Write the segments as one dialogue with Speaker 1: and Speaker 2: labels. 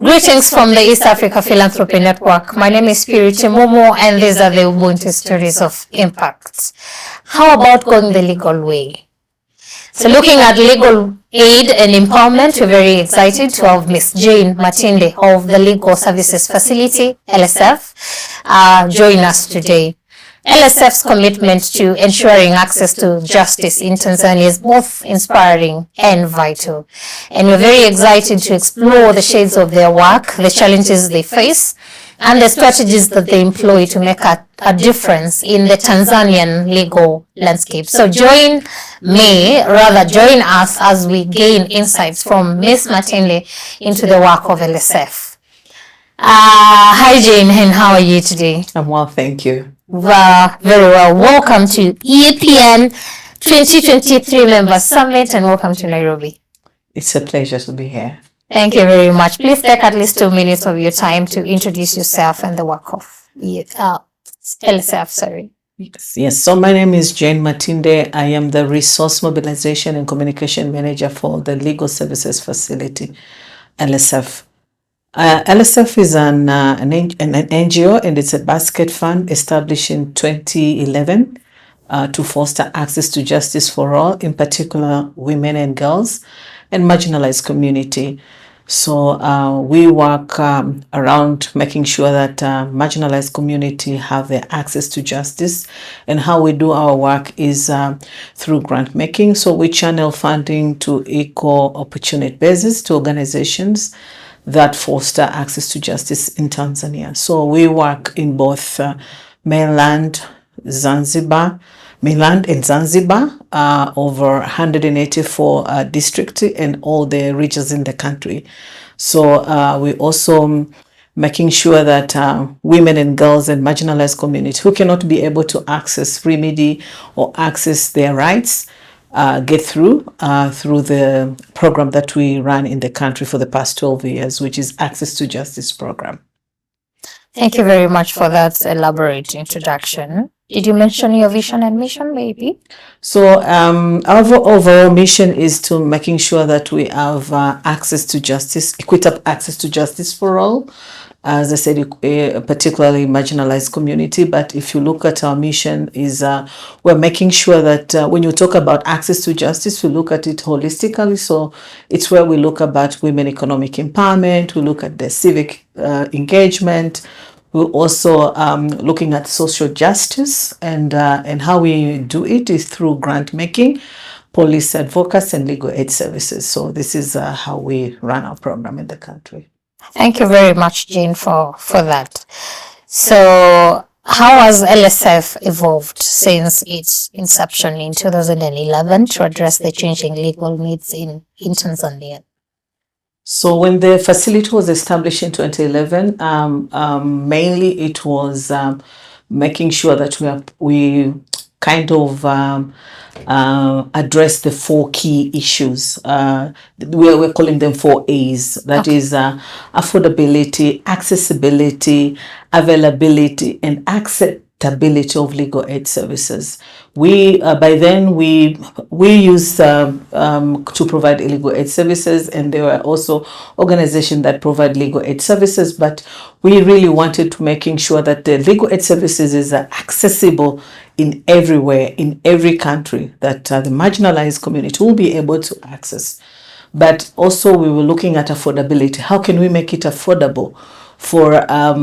Speaker 1: Greetings from the East Africa Philanthropy Network. My name is Spiriti Momo, and these are the Ubuntu stories of impact. How about going the legal way? So looking at legal aid and empowerment, we're very excited to have Miss Jane Matinde of the Legal Services Facility, LSF, join us today. LSF's commitment to ensuring access to justice in Tanzania is both inspiring and vital. And we're very excited to explore the shades of their work, the challenges they face, and the strategies that they employ to make a difference in the Tanzanian legal landscape. So join us as we gain insights from Ms. Matinde into the work of LSF. Hi Jane, and how are you today?
Speaker 2: I'm well, thank you.
Speaker 1: Very well. Welcome to EAPN 2023 Member Summit, and welcome to Nairobi.
Speaker 2: It's a pleasure to be here.
Speaker 1: Thank you very much. Please take at least 2 minutes of your time to introduce yourself and the work of LSF. Sorry.
Speaker 2: Yes. So my name is Jane Matinde. I am the Resource Mobilization and Communication Manager for the Legal Services Facility, LSF. LSF is an NGO, and it's a basket fund established in 2011 to foster access to justice for all, in particular women and girls and marginalized community. So we work around making sure that marginalized community have the access to justice, and how we do our work is through grant making. So we channel funding to equal opportunity basis to organizations that foster access to justice in Tanzania. So we work in both mainland and Zanzibar, over 184 districts in all the regions in the country. So we also making sure that women and girls and marginalized communities who cannot be able to access remedy or access their rights get through the program that we run in the country for the past 12 years, which is Access to Justice program.
Speaker 1: Thank you very much for that elaborate introduction. Did you mention your vision and mission, maybe?
Speaker 2: So our overall mission is to making sure that we have access to justice, equitable access to justice for all. As I said, particularly marginalized community. But if you look at our mission, is we're making sure that when you talk about access to justice, we look at it holistically. So it's where we look about women economic empowerment, we look at the civic engagement. We're also looking at social justice, and how we do it is through grant making, police advocacy, and legal aid services. So this is how we run our program in the country.
Speaker 1: Thank you very much, Jane, for that. So how has LSF evolved since its inception in 2011 to address the changing legal needs in Tanzania?
Speaker 2: So when the facility was established in 2011, mainly it was making sure that we kind of address the 4 key issues. We're calling them 4 A's. That is affordability, accessibility, availability, and acceptability of legal aid services. We by then we used to provide legal aid services, and there were also organizations that provide legal aid services, but we really wanted to making sure that the legal aid services is accessible in everywhere, in every country, that the marginalized community will be able to access. But also we were looking at affordability. How can we make it affordable for a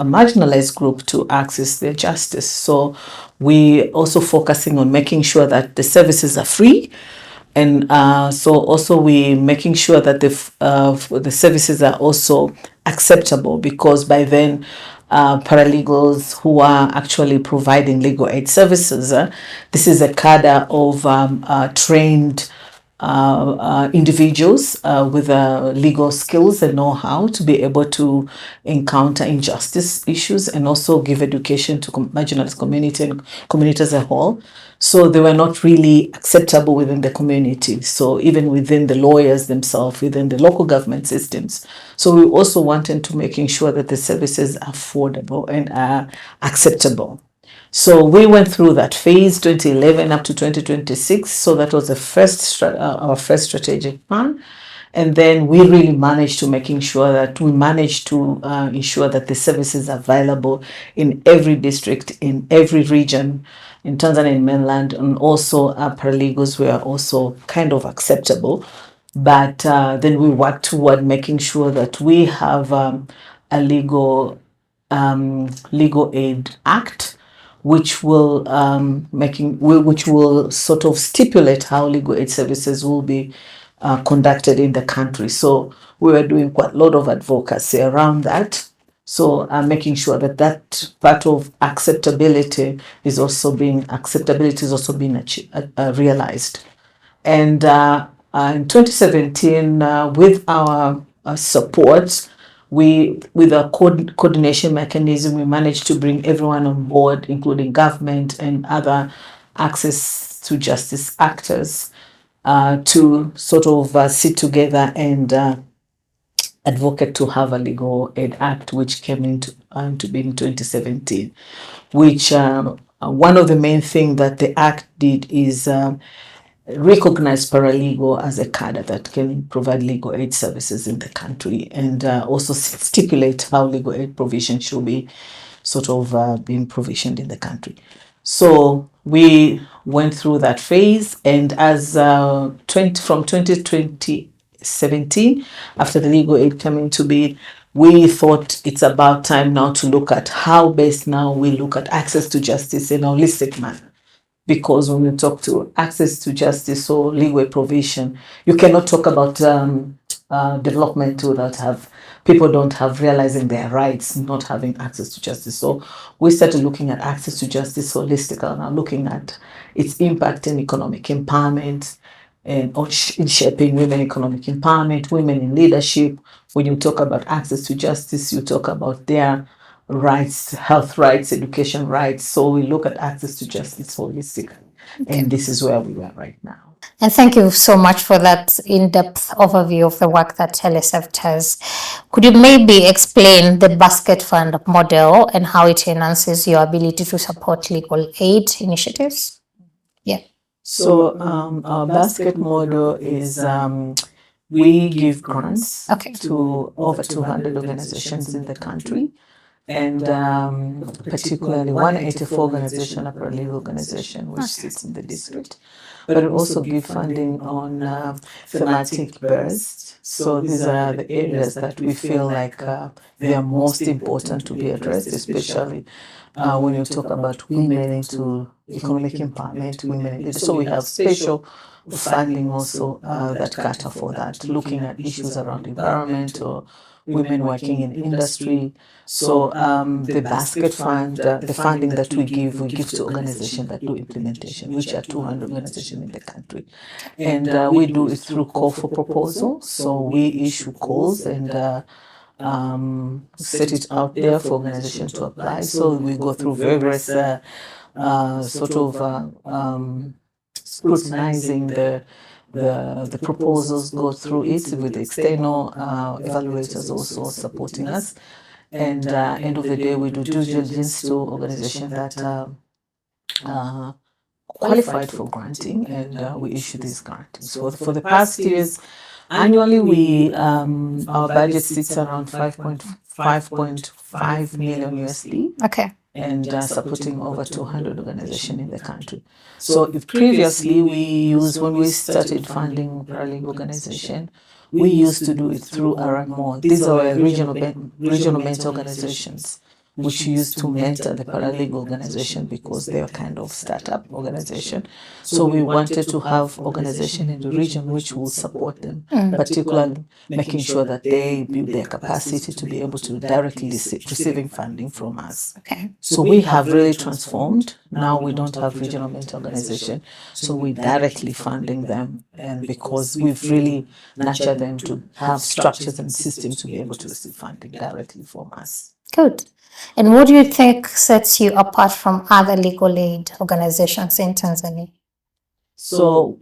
Speaker 2: marginalized group to access their justice? So we also focusing on making sure that the services are free, and so also we making sure that the services are also acceptable, because by then paralegals who are actually providing legal aid services, this is a cadre of trained individuals with legal skills and know-how to be able to encounter injustice issues and also give education to marginalized community and community as a whole. So they were not really acceptable within the community. So even within the lawyers themselves, within the local government systems. So we also wanted to making sure that the services are affordable and are acceptable. So we went through that phase 2011 up to 2026. So that was our first strategic plan. And then we really managed to ensure that the services are available in every district, in every region, in Tanzania and mainland, and also paralegals were also kind of acceptable. But then we worked toward making sure that we have a legal aid act, which will which will sort of stipulate how legal aid services will be conducted in the country. So we were doing quite a lot of advocacy around that. So making sure that that part of acceptability is also being realized. And in 2017, with our support, with a coordination mechanism, we managed to bring everyone on board, including government and other access to justice actors, to sort of sit together and advocate to have a legal aid act, which came into to be in 2017. Which one of the main things that the act did is recognize paralegal as a cadre that can provide legal aid services in the country, and also stipulate how legal aid provision should be sort of being provisioned in the country. So we went through that phase, and as from 2017, after the legal aid came into being, we thought it's about time now to look at how best now we look at access to justice in a holistic manner. Because when we talk to access to justice or legal provision, you cannot talk about development without people don't have realizing their rights, not having access to justice. So we started looking at access to justice holistically, now looking at its impact in economic empowerment and in shaping women economic empowerment, women in leadership. When you talk about access to justice, you talk about their rights, health rights, education rights. So we look at access to justice holistically. Okay. And this is where we are right now.
Speaker 1: And thank you so much for that in-depth overview of the work that Teleseft has. Could you maybe explain the basket fund model and how it enhances your ability to support legal aid initiatives? Yeah.
Speaker 2: So our basket model is we give grants to over 200 organizations in the country, and particularly 184 organization, a paralegal organization, which sits in the district. But it also give funding on thematic bursts. So these are the areas that we feel like they are most important to be addressed, especially when you talk about women into economic empowerment, women. So we have special funding also that cater for that, looking at issues around environment or women working in industry. So the basket fund, the funding that we give to organizations that do implementation, which are 200 organizations in the country. And we do it through call for proposal. So we issue calls and set it out there for organizations to apply. So we go through various scrutinizing the proposals, go through it with external evaluators also supporting us. And end of the day, we do due diligence to organizations that qualified for granting, and we issue these grants. So for the past years, annually, our budget sits around 5.5 million USD.
Speaker 1: Okay.
Speaker 2: And supporting over 200 organizations in the country. So if previously when we started funding paralegal organization, we used to do it through RMO. These are regional mentor organizations, which used to mentor the paralegal organization because they are kind of startup organization. So we wanted to have organization in the region which will support them, particularly making sure that they build their capacity to be able to directly receiving funding from us.
Speaker 1: Okay.
Speaker 2: So we have really transformed. Now we don't have regional mentor organization, so we're directly funding them, and because we've really nurtured them to have structures and systems to be able to receive funding directly from us.
Speaker 1: Good. And what do you think sets you apart from other legal aid organizations in Tanzania?
Speaker 2: So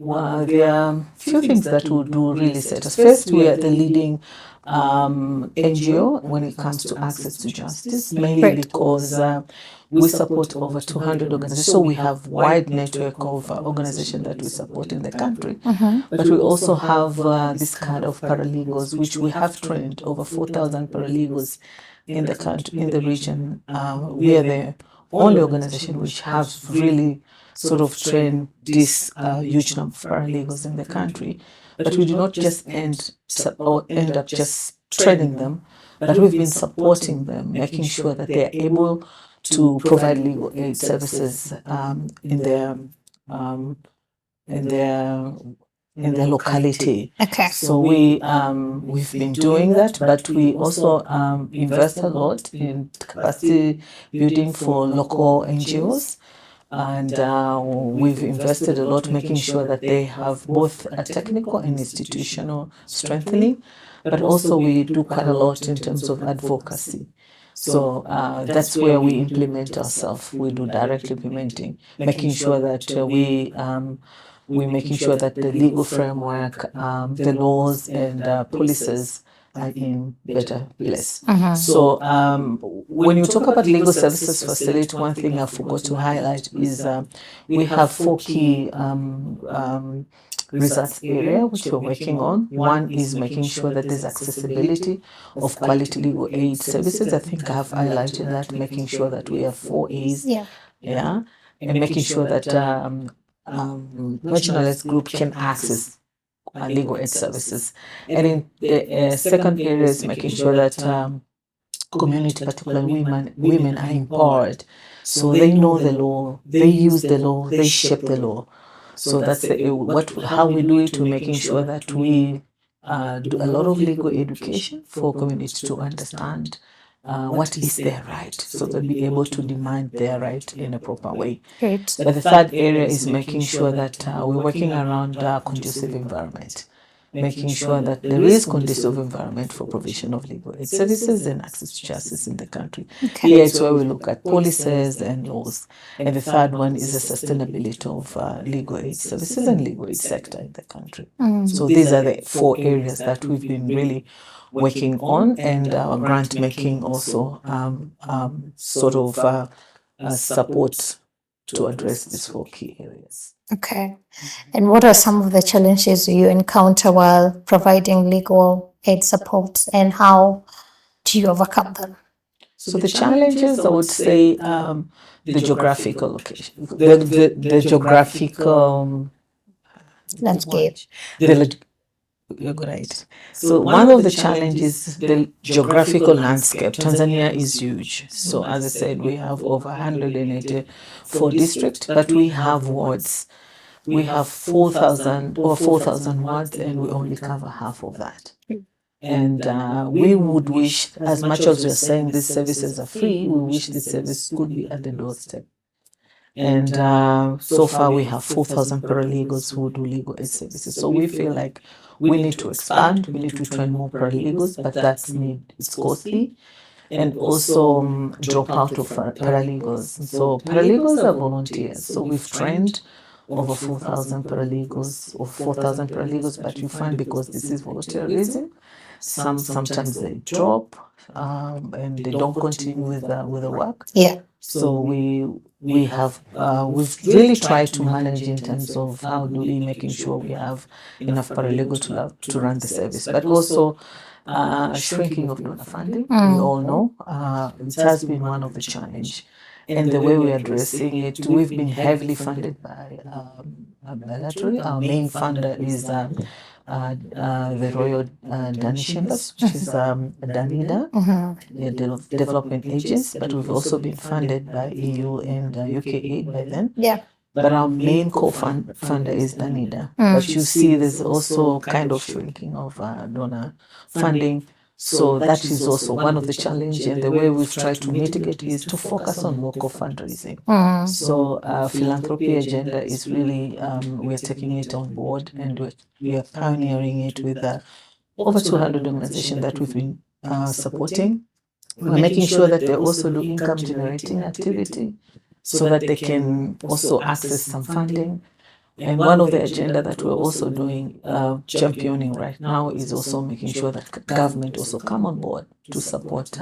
Speaker 2: there are a few things that will do really set us. First, we are the leading NGO when it comes to access to justice, mainly
Speaker 1: Great.
Speaker 2: because we support over 200 organizations. So we have wide network of organizations that we support in the country. But we also have this kind of paralegals, which we have trained over 4,000 paralegals in the country, in the region. We are the only organization which have really sort of trained this huge number of paralegals in the country. But we do not just end up just training them, but we've been supporting them, making sure that they are able to provide legal aid services in their um, in their in their locality.
Speaker 1: Okay.
Speaker 2: So we've been doing that, but we also invest a lot in capacity building for local NGOs. And we've invested a lot making sure that they have both a technical and institutional strengthening, but also we do quite a lot in terms of advocacy. So that's where we implement ourselves. We do direct implementing, making sure that we're making sure that the legal framework, the laws and policies are in better place. So when you talk about legal services facility, one thing I forgot to highlight is we have 4 key research area which we're working on. One is making sure that there's accessibility of quality legal aid services. I think I have highlighted that, making sure that we have 4 A's. Yeah. And making sure that marginalized group can access legal aid services. And in the second area is making sure that community, particularly women are empowered. So they know the law, they use the law, they shape the law. So that's how we do it. We're making sure that we do a lot of legal education for communities to understand what is their right, so they'll be able to demand their right in a proper way.
Speaker 1: Great.
Speaker 2: But the third area is making sure that we're working around a conducive environment, making sure that there is conducive environment for provision of legal aid services and access to justice in the country.
Speaker 1: Okay.
Speaker 2: Here it's where we look at policies and laws. And the third one is the sustainability of legal aid services and legal aid sector in the country. So these are the 4 areas that we've been really working on, and our grant making also sort of support to address these 4 key areas.
Speaker 1: Okay. And what are some of the challenges you encounter while providing legal aid support, and how do you overcome them?
Speaker 2: So the challenges, I would say, the geographical location, the geographical
Speaker 1: Landscape.
Speaker 2: You're right. So one of the challenges, the geographical landscape. Tanzania is huge. So as I said, we have over 184 districts, but we have wards. We have 4,000 wards, and we only cover half of that. And we would wish, as much as we're saying these services are free, we wish the service could be at the doorstep. And so far we have 4,000 paralegals who do legal aid services. So we feel like we need to expand, we need to train more paralegals, but it's costly. And also drop out of paralegals. So paralegals are volunteers. So we've trained over 4,000 paralegals or 4,000 paralegals, but you find because this is volunteerism, sometimes they drop and they don't continue with the work.
Speaker 1: Yeah.
Speaker 2: So we've really tried to manage in terms of how do we making sure we have enough paralegals to run the service, but also shrinking of donor funding. We all know it has been one of the challenge, and the way we're addressing it, we've been heavily funded by bilateral. Our main funder is the Royal Danish Embassy, which is Danida, the development agents, but we've also been funded by EU and UK aid by then.
Speaker 1: Yeah.
Speaker 2: But our main co-funder is Danida. But you see there's also kind of shrinking of donor funding. So that is also one of the challenges, and the way we've tried to mitigate is to focus on local fundraising. So philanthropy agenda is really, we're taking it on board, and we are pioneering it with over 200 organizations that we've been supporting. We're making sure that they also do income generating activity so that they can also access some funding. And one of the agenda that we're also doing, championing right now, is also making sure that government also come on board to support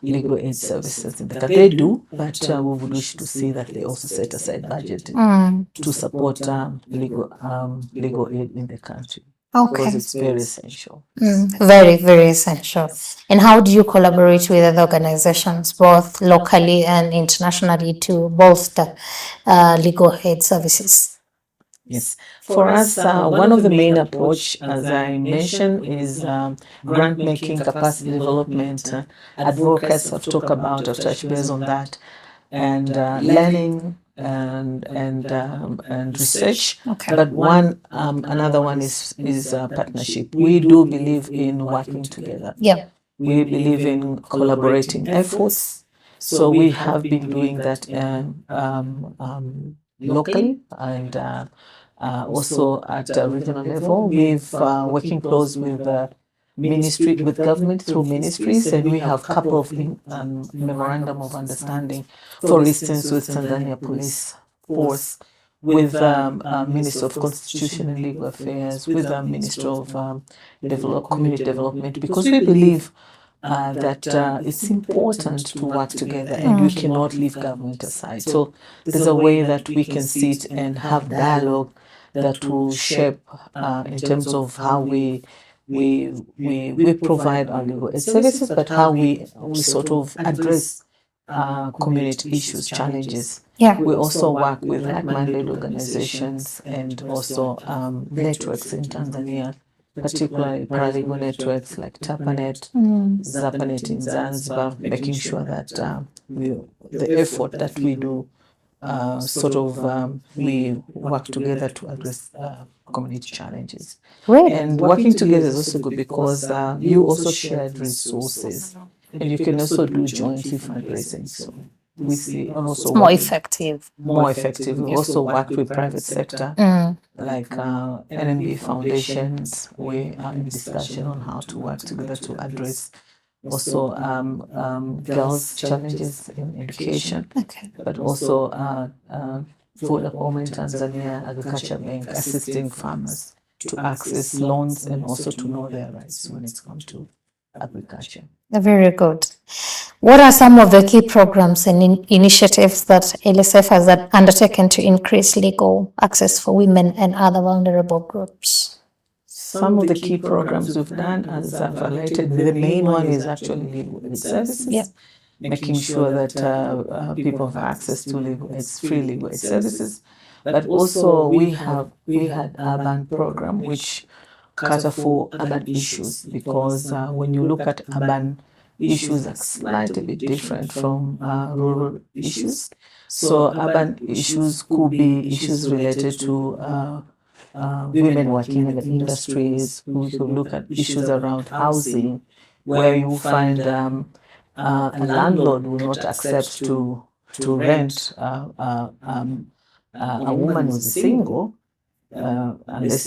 Speaker 2: legal aid services in the country. They do, but we would wish to see that they also set aside budget to support legal aid in the country. Because it's very essential.
Speaker 1: Very, very essential. And how do you collaborate with other organizations, both locally and internationally, to bolster legal aid services?
Speaker 2: Yes. For us, one of the main approach, as I mentioned, is grant making, capacity development. Advocates have talked about, have touched base on that, and learning and research.
Speaker 1: Okay.
Speaker 2: But another one is partnership. We do believe in working together.
Speaker 1: Yeah.
Speaker 2: We believe in collaborating efforts. So we have been doing that locally and also at a regional level. We've working close with ministry, with government through ministries, and we have a couple of memorandum of understanding. For instance, with Tanzania Police Force, with Minister of Constitution and Legal Affairs, with the Minister of Community Development, because we believe that it's important to work together and we cannot leave government aside. So there's a way that we can sit and have dialogue that will shape in terms of how we provide our legal aid services, but how we sort of address community issues, challenges.
Speaker 1: Yeah.
Speaker 2: We also work with like-minded organizations and also networks in Tanzania, particularly paralegal networks like Tapanet, Zapanet in Zanzibar, making sure that the effort that we do we work together to address community challenges.
Speaker 1: Great.
Speaker 2: And working together is also good because you also shared resources and you can also do jointly fundraising. So we see, and also
Speaker 1: More effective.
Speaker 2: More effective. We also work with private sector like NMB foundations. We are in discussion on how to work together to address also girls' challenges in education,
Speaker 1: Okay.
Speaker 2: but also Vodacom in Tanzania, Agriculture Bank, assisting farmers to access loans and also to know their rights when it comes to agriculture.
Speaker 1: Very good. What are some of the key programs and initiatives that LSF has undertaken to increase legal access for women and other vulnerable groups?
Speaker 2: Some of the key programs we've done, as I've highlighted, the main one is actually legal aid services.
Speaker 1: Yeah.
Speaker 2: Making sure that people have access to free legal aid services. But also we had urban program which cater for urban issues, because when you look at urban issues are slightly bit different from rural issues. So urban issues could be issues related to women working in the industries. We could look at issues around housing, where you find a landlord will not accept to rent a woman who's single unless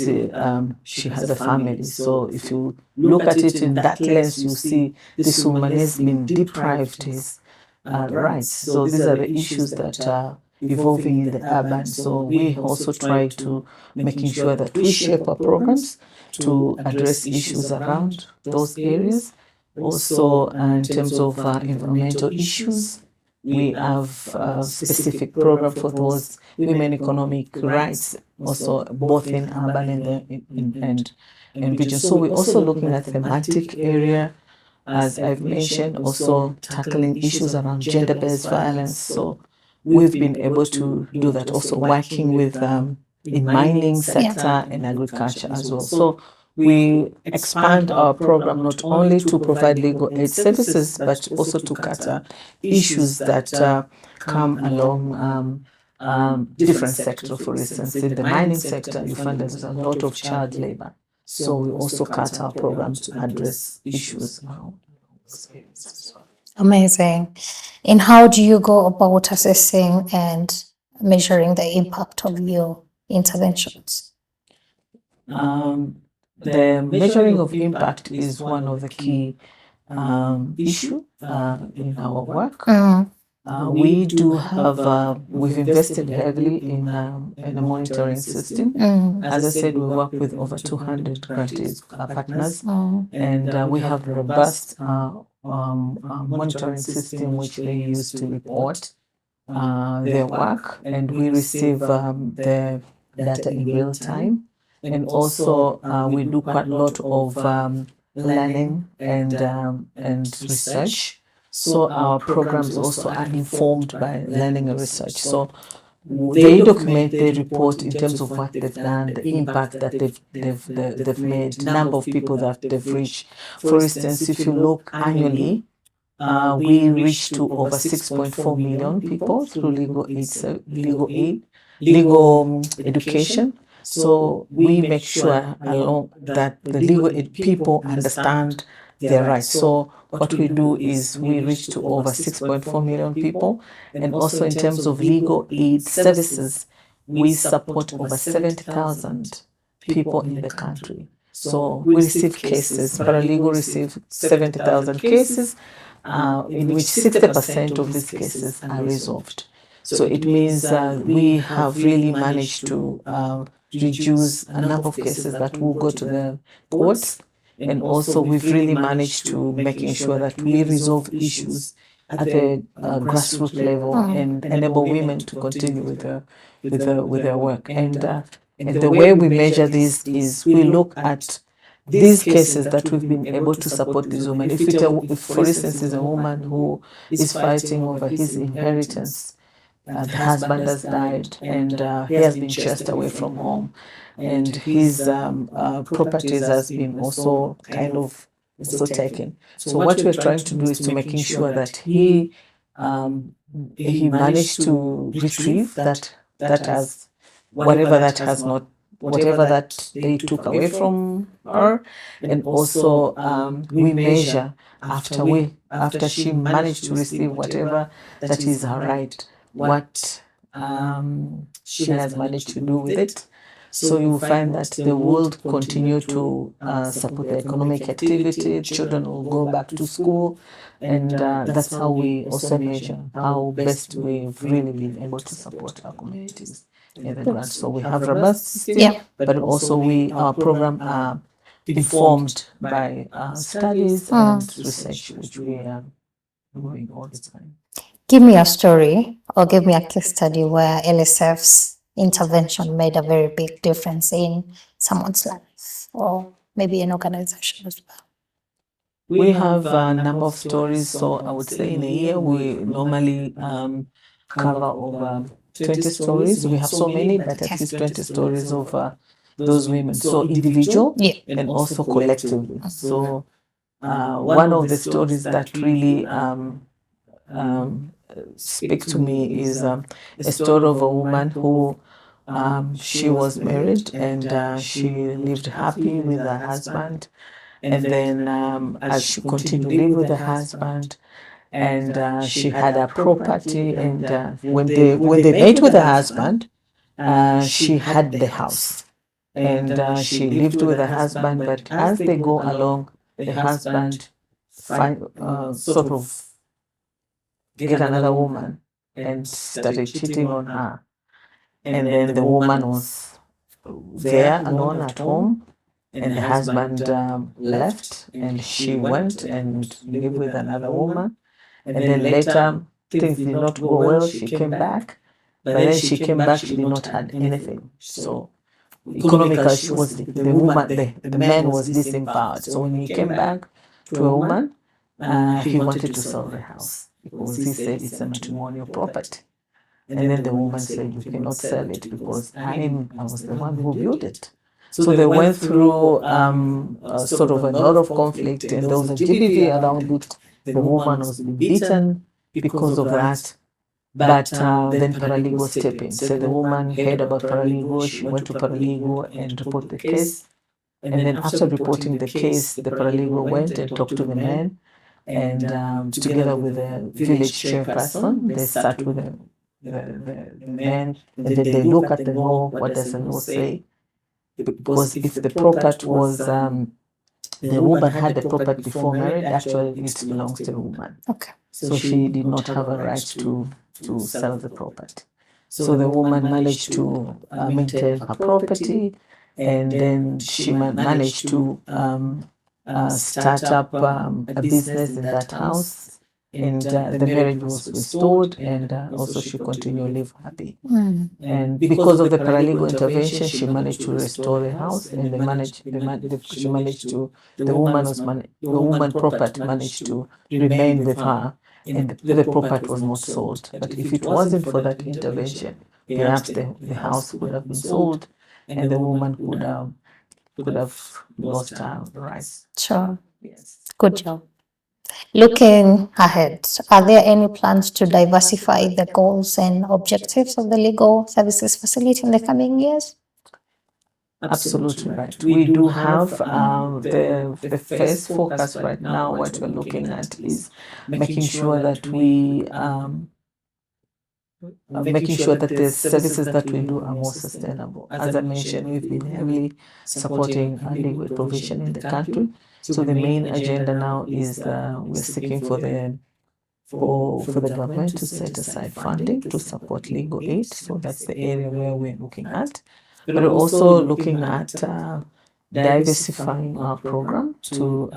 Speaker 2: she has a family. So if you look at it in that lens, you see this woman has been deprived his rights. So these are the issues that are evolving in the urban. So we also try to making sure that we shape our programs to address issues around those areas. Also, in terms of environmental issues, we have a specific program for those women economic rights, also both in urban and region. So we're also looking at thematic area, as I've mentioned, also tackling issues around gender-based violence. So we've been able to do that, also working with in mining sector and agriculture as well. So we expand our program not only to provide legal aid services, but also to cater issues that come along different sectors. For instance, in the mining sector, you find there's a lot of child labor. So we also cut our programs to address issues around.
Speaker 1: Amazing. And how do you go about assessing and measuring the impact of your interventions?
Speaker 2: The measuring of impact is one of the key issues in our work. We do have, we've invested heavily in a monitoring system. As I said, we work with over 200 grantees partners, and we have robust monitoring system which they use to report their work, and we receive the data in real time. And also, we do quite a lot of learning and research. So our programs also are informed by learning and research. So they document, they report in terms of what they've done, the impact that they've made, number of people that they've reached. For instance, if you look annually, we reach to over 6.4 million people through legal education. So we make sure along that the legal people understand their rights. So what we do is we reach to over 6.4 million people, and also in terms of legal aid services, we support over 70,000 people in the country. So we receive cases, paralegal receive 70,000 cases, in which 60% of these cases are resolved. So it means we have really managed to reduce a number of cases that will go to the courts, and also we've really managed to making sure that we resolve issues at the grassroots level and enable women to continue with their work. And the way we measure this is we look at these cases that we've been able to support these women. If for instance, is a woman who is fighting over his inheritance, the husband has died, and he has been chased away from home, and his properties has been also kind of also taken. So what we're trying to do is to making sure that he managed to retrieve that has whatever that has not, whatever that they took away from her, and also we measure after she managed to receive whatever that is her right, what she has managed to do with it. So you will find that the world continue to support the economic activity. Children will go back to school, and that's how we also measure how best we've really been able to support our communities in the grant. So we have robust system, but also our program are informed by studies and research, which we are doing all the time.
Speaker 1: Give me a story or give me a case study where LSF's intervention made a very big difference in someone's life, or maybe an organization as well.
Speaker 2: We have a number of stories. So I would say in a year we normally cover over 20 stories. We have so many, but at least 20 stories of those women. So individual and also collectively. So one of the stories that really speak to me is a story of a woman who she was married, and she lived happy with her husband, and then as she continued to live with her husband, and she had a property, and when they met with her husband, she had the house, and she lived with her husband, but as they go along, the husband sort of get another woman and started cheating on her. And then the woman was there alone at home, and the husband left, and she went and lived with another woman. And then later, things did not go well. She came back, but then she came back, she did not have anything. So economically, she was the woman, the man was disempowered. So when he came back to a woman, he wanted to sell the house because he said it's a matrimonial property. And then the woman said, "You cannot sell it because I was the one who built it." So they went through sort of a lot of conflict, and there was a GBV around it. The woman was being beaten because of that. But then paralegal stepped in. So the woman heard about paralegal. She went to paralegal and reported the case. And then after reporting the case, the paralegal went and talked to the man. And together with the village chairperson, they sat with the man, and then they look at the law. What does the law say? Because if the property was the woman had the property before marriage. Actually, it belongs to the woman.
Speaker 1: Okay.
Speaker 2: So she did not have a right to sell the property. So the woman managed to maintain her property, and then she managed to start up a business in that house. And the marriage was restored, and also she continued to live happy. And because of the paralegal intervention, she managed to restore the house, and she managed to the woman property managed to remain with her, and the property was not sold. But if it wasn't for that intervention, perhaps the house would have been sold, and the woman could have lost her rights.
Speaker 1: Sure.
Speaker 2: Yes.
Speaker 1: Good job. Looking ahead, are there any plans to diversify the goals and objectives of the legal services facility in the coming years?
Speaker 2: Absolutely right. We do have the first focus right now. What we're looking at is making sure that the services that we do are more sustainable. As I mentioned, we've been heavily supporting legal provision in the country. So the main agenda now is we're seeking for the government to set aside funding to support legal aid. So that's the area where we're looking at. But we're also looking at diversifying our program to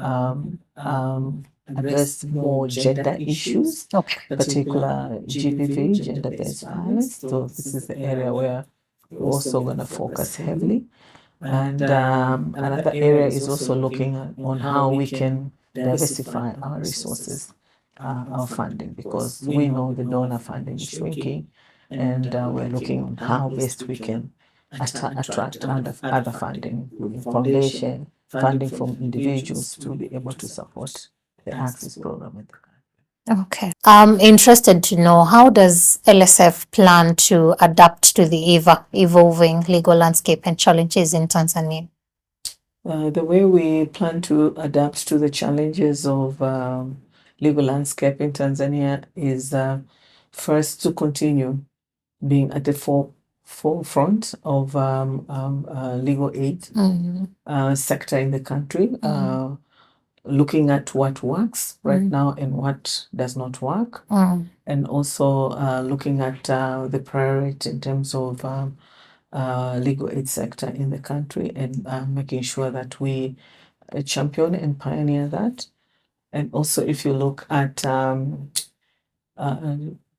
Speaker 2: address more gender issues, particular GBV, gender-based violence. So this is the area where we're also going to focus heavily. And another area is also looking on how we can diversify our resources, our funding, because we know the donor funding is shrinking, and we're looking on how best we can attract other funding, foundation, funding from individuals to be able to support the Access program in the country.
Speaker 1: Okay. I'm interested to know, how does LSF plan to adapt to the evolving legal landscape and challenges in Tanzania?
Speaker 2: The way we plan to adapt to the challenges of legal landscape in Tanzania is first to continue being at the forefront of legal aid sector in the country, looking at what works right now and what does not work, and also looking at the priority in terms of legal aid sector in the country, and making sure that we champion and pioneer that. And also, if you look at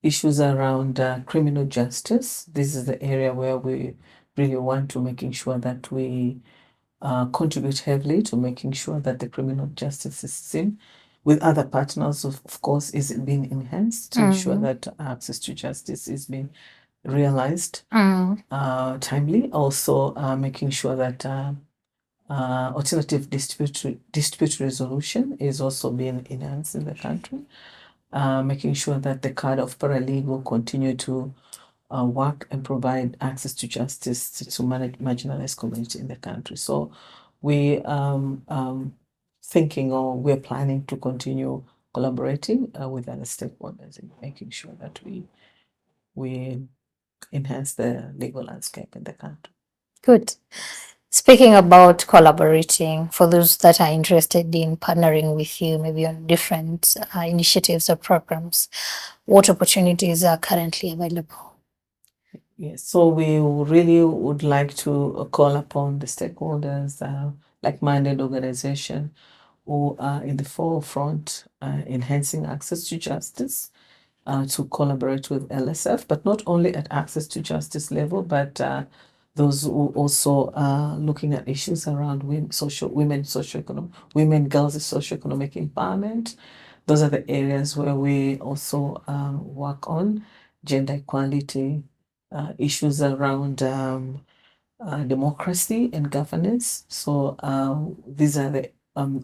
Speaker 2: issues around criminal justice, this is the area where we really want to making sure that we contribute heavily to making sure that the criminal justice system, with other partners, of course, is being enhanced to ensure that access to justice is being realized timely. Also, making sure that alternative dispute resolution is also being enhanced in the country. Making sure that the cadre of paralegal continue to work and provide access to justice to marginalized community in the country. So we thinking, or we're planning to continue collaborating with other stakeholders in making sure that we enhance the legal landscape in the country.
Speaker 1: Good. Speaking about collaborating, for those that are interested in partnering with you, maybe on different initiatives or programs, what opportunities are currently available?
Speaker 2: Yes, so we really would like to call upon the stakeholders, like-minded organizations who are in the forefront enhancing access to justice, to collaborate with LSF, but not only at access to justice level, but those who also are looking at issues around women, girls' socioeconomic empowerment. Those are the areas where we also work on gender equality, issues around democracy and governance. So these are the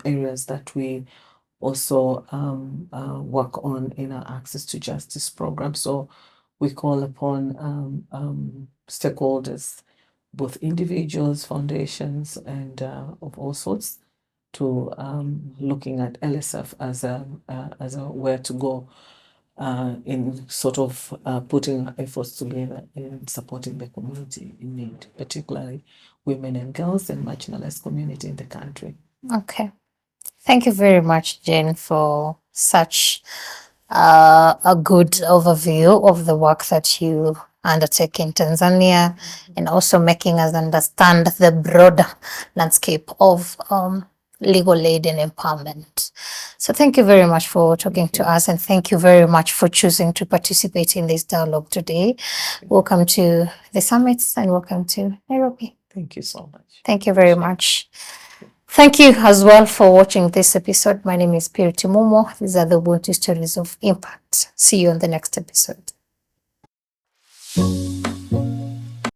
Speaker 2: areas that we also work on in our access to justice program. So we call upon stakeholders, both individuals, foundations, and of all sorts, to looking at LSF as a where to go in sort of putting efforts together in supporting the community in need, particularly women and girls and marginalized community in the country.
Speaker 1: Okay. Thank you very much, Jane, for such a good overview of the work that you undertake in Tanzania, and also making us understand the broader landscape of legal aid and empowerment. So thank you very much for talking to us, and thank you very much for choosing to participate in this dialogue today. Welcome to the summits and welcome to Nairobi.
Speaker 2: Thank you so much.
Speaker 1: Thank you very much. Thank you as well for watching this episode. My name is Purity Momo. These are the Ubuntu Stories of Impact. See you on the next episode.